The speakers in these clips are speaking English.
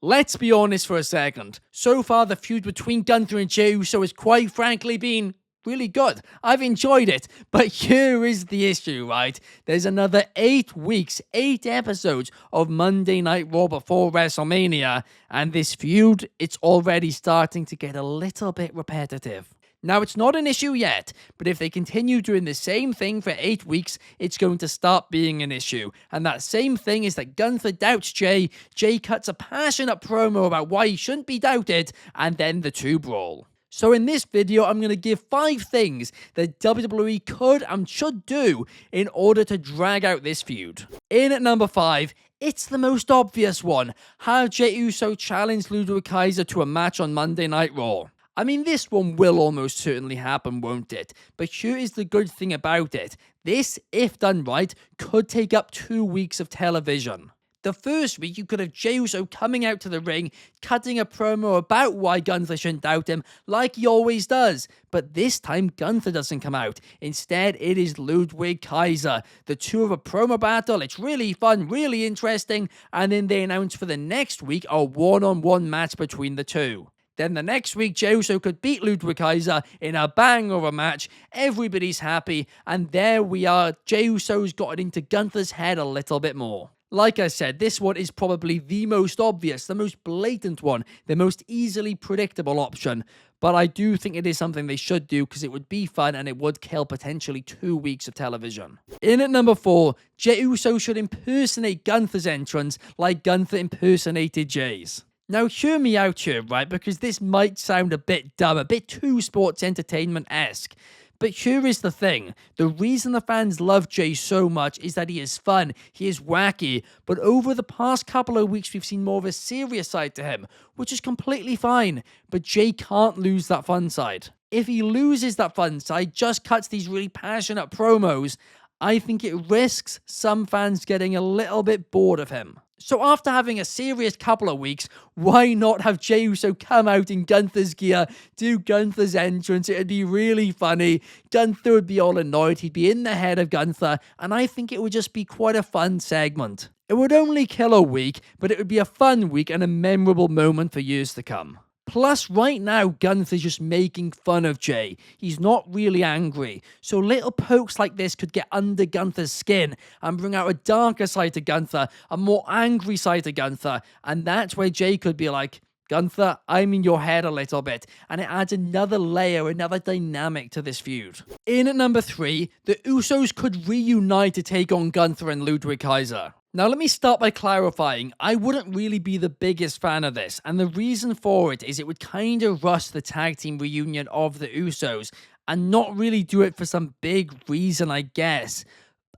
Let's be honest for a second. So far, the feud between Gunther and Jey Uso has quite frankly been really good. I've enjoyed it, but here is the issue, right? There's another 8 weeks, 8 episodes of Monday Night Raw before WrestleMania, and this feud, it's already starting to get a little bit repetitive. Now, it's not an issue yet, but if they continue doing the same thing for 8 weeks, it's going to start being an issue. And that same thing is that Gunther doubts Jey, Jey cuts a passionate promo about why he shouldn't be doubted, and then the two brawl. So in this video, I'm going to give 5 things that WWE could and should do in order to drag out this feud. In at number 5, it's the most obvious one. Have Jey Uso challenge Ludwig Kaiser to a match on Monday Night Raw. I mean, this one will almost certainly happen, won't it? But here is the good thing about it. This, if done right, could take up 2 weeks of television. The first week, you could have Jey Uso coming out to the ring, cutting a promo about why Gunther shouldn't doubt him, like he always does. But this time, Gunther doesn't come out. Instead, it is Ludwig Kaiser. The two have a promo battle. It's really fun, really interesting. And then they announce for the next week a one-on-one match between the two. Then the next week, Jey Uso could beat Ludwig Kaiser in a bang of a match. Everybody's happy. And there we are. Jey Uso's got into Gunther's head a little bit more. Like I said, this one is probably the most obvious, the most blatant one, the most easily predictable option. But I do think it is something they should do because it would be fun and it would kill potentially 2 weeks of television. In at number 4, Jey Uso should impersonate Gunther's entrance like Gunther impersonated Jey's. Now, hear me out here, right? Because this might sound a bit dumb, a bit too sports entertainment-esque. But here is the thing. The reason the fans love Jey so much is that he is fun, he is wacky, but over the past couple of weeks we've seen more of a serious side to him, which is completely fine. But Jey can't lose that fun side. If he loses that fun side, just cuts these really passionate promos, I think it risks some fans getting a little bit bored of him. So after having a serious couple of weeks, why not have Jey Uso come out in Gunther's gear, do Gunther's entrance? It'd be really funny. Gunther would be all annoyed. He'd be in the head of Gunther, and I think it would just be quite a fun segment. It would only kill a week, but it would be a fun week and a memorable moment for years to come. Plus, right now, Gunther's just making fun of Jey. He's not really angry. So little pokes like this could get under Gunther's skin and bring out a darker side to Gunther, a more angry side to Gunther. And that's where Jey could be like, Gunther, I'm in your head a little bit. And it adds another layer, another dynamic to this feud. In at number 3, the Usos could reunite to take on Gunther and Ludwig Kaiser. Now, let me start by clarifying, I wouldn't really be the biggest fan of this, and the reason for it is it would kind of rush the tag team reunion of the Usos, and not really do it for some big reason, I guess.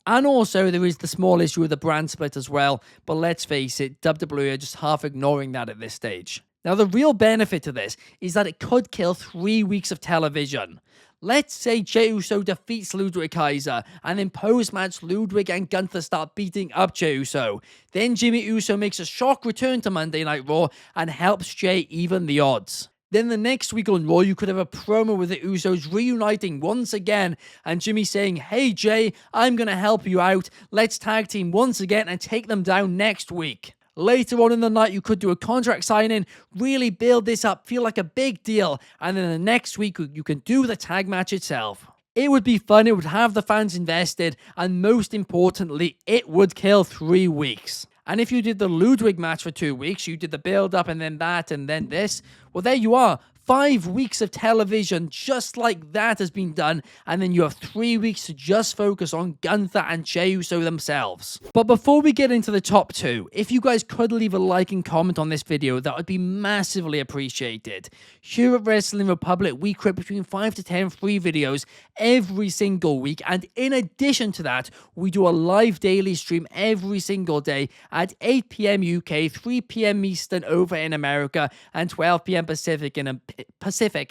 And also, there is the small issue with the brand split as well, but let's face it, WWE are just half ignoring that at this stage. Now, the real benefit to this is that it could kill 3 weeks of television. Let's say Jey Uso defeats Ludwig Kaiser, and in post-match, Ludwig and Gunther start beating up Jey Uso. Then Jimmy Uso makes a shock return to Monday Night Raw and helps Jey even the odds. Then the next week on Raw, you could have a promo with the Usos reuniting once again, and Jimmy saying, hey Jey, I'm gonna help you out, let's tag team once again and take them down next week. Later on in the night, you could do a contract signing, really build this up, feel like a big deal, and then the next week, you can do the tag match itself. It would be fun, it would have the fans invested, and most importantly, it would kill 3 weeks. And if you did the Ludwig match for 2 weeks, you did the build-up and then that and then this, well, there you are. 5 weeks of television just like that has been done, and then you have 3 weeks to just focus on Gunther and Jey Uso themselves. But before we get into the top 2, if you guys could leave a like and comment on this video, that would be massively appreciated. Here at Wrestling Republic, we create between 5 to 10 free videos every single week, and in addition to that, we do a live daily stream every single day at 8 PM UK, 3 PM Eastern over in America, and 12 PM Pacific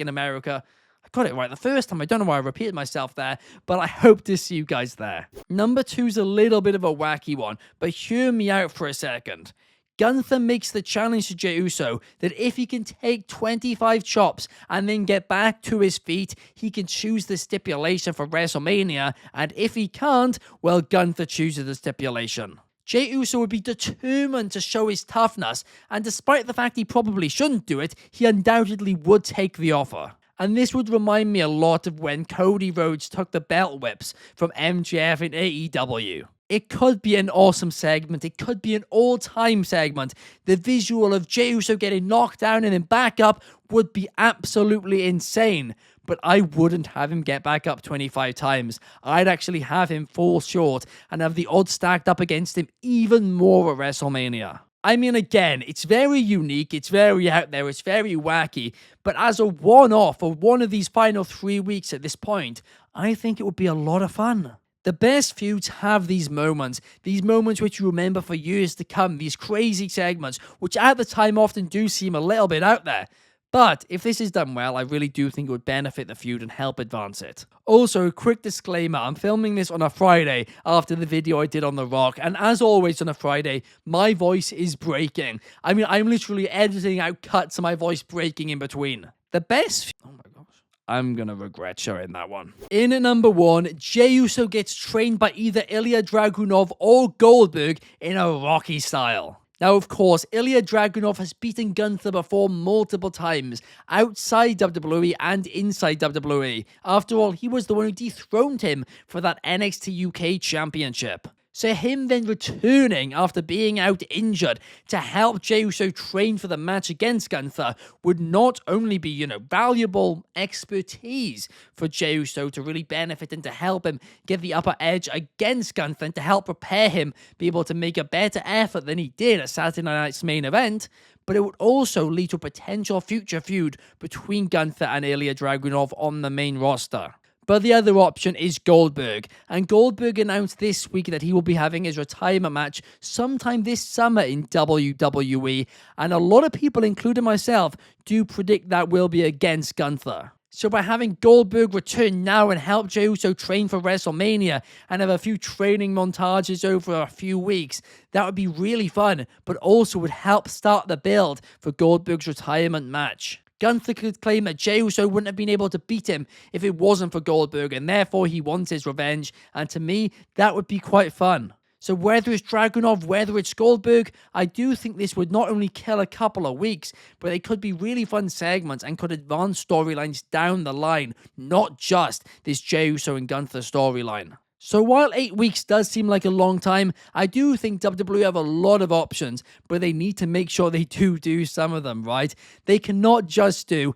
in America. I got it right the first time. I don't know why I repeated myself there, but I hope to see you guys there. Number 2 is a little bit of a wacky one, but hear me out for a second. Gunther makes the challenge to Jey Uso that if he can take 25 chops and then get back to his feet, he can choose the stipulation for WrestleMania, and if he can't, well, Gunther chooses the stipulation. Jey Uso would be determined to show his toughness, and despite the fact he probably shouldn't do it, he undoubtedly would take the offer. And this would remind me a lot of when Cody Rhodes took the belt whips from MJF in AEW. It could be an awesome segment. It could be an all-time segment. The visual of Jey Uso getting knocked down and then back up would be absolutely insane. But I wouldn't have him get back up 25 times. I'd actually have him fall short and have the odds stacked up against him even more at WrestleMania. I mean, again, it's very unique, it's very out there, it's very wacky, but as a one-off for one of these final 3 weeks at this point, I think it would be a lot of fun. The best feuds have these moments which you remember for years to come, these crazy segments, which at the time often do seem a little bit out there. But if this is done well, I really do think it would benefit the feud and help advance it. Also, a quick disclaimer, I'm filming this on a Friday after the video I did on The Rock, and as always on a Friday, my voice is breaking. I mean, I'm literally editing out cuts of my voice breaking in between. The best... Oh my gosh. I'm gonna regret showing that one. In at number 1, Jey Uso gets trained by either Ilya Dragunov or Goldberg in a Rocky style. Now, of course, Ilya Dragunov has beaten Gunther before multiple times, outside WWE and inside WWE. After all, he was the one who dethroned him for that NXT UK Championship. So him then returning after being out injured to help Jey Uso train for the match against Gunther would not only be, valuable expertise for Jey Uso to really benefit and to help him get the upper edge against Gunther and to help prepare him be able to make a better effort than he did at Saturday Night's main event, but it would also lead to a potential future feud between Gunther and Ilya Dragunov on the main roster. But the other option is Goldberg, and Goldberg announced this week that he will be having his retirement match sometime this summer in WWE, and a lot of people, including myself, do predict that will be against Gunther. So by having Goldberg return now and help Jey Uso train for WrestleMania and have a few training montages over a few weeks, that would be really fun, but also would help start the build for Goldberg's retirement match. Gunther could claim that Jey Uso wouldn't have been able to beat him if it wasn't for Goldberg, and therefore he wants his revenge, and to me, that would be quite fun. So whether it's Dragunov, whether it's Goldberg, I do think this would not only kill a couple of weeks, but they could be really fun segments and could advance storylines down the line, not just this Jey Uso and Gunther storyline. So while 8 weeks does seem like a long time, I do think WWE have a lot of options, but they need to make sure they do some of them, right? They cannot just do,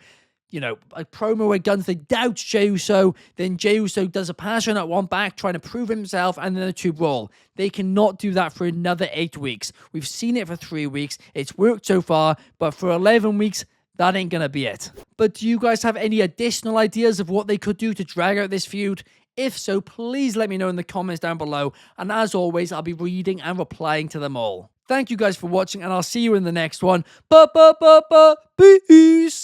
a promo where Gunther doubts Jey Uso, then Jey Uso does a passionate one back trying to prove himself, and then the two brawl. They cannot do that for another 8 weeks. We've seen it for 3 weeks. It's worked so far, but for 11 weeks, that ain't gonna be it. But do you guys have any additional ideas of what they could do to drag out this feud? If so, please let me know in the comments down below, and as always, I'll be reading and replying to them all. Thank you guys for watching, and I'll see you in the next one. Peace!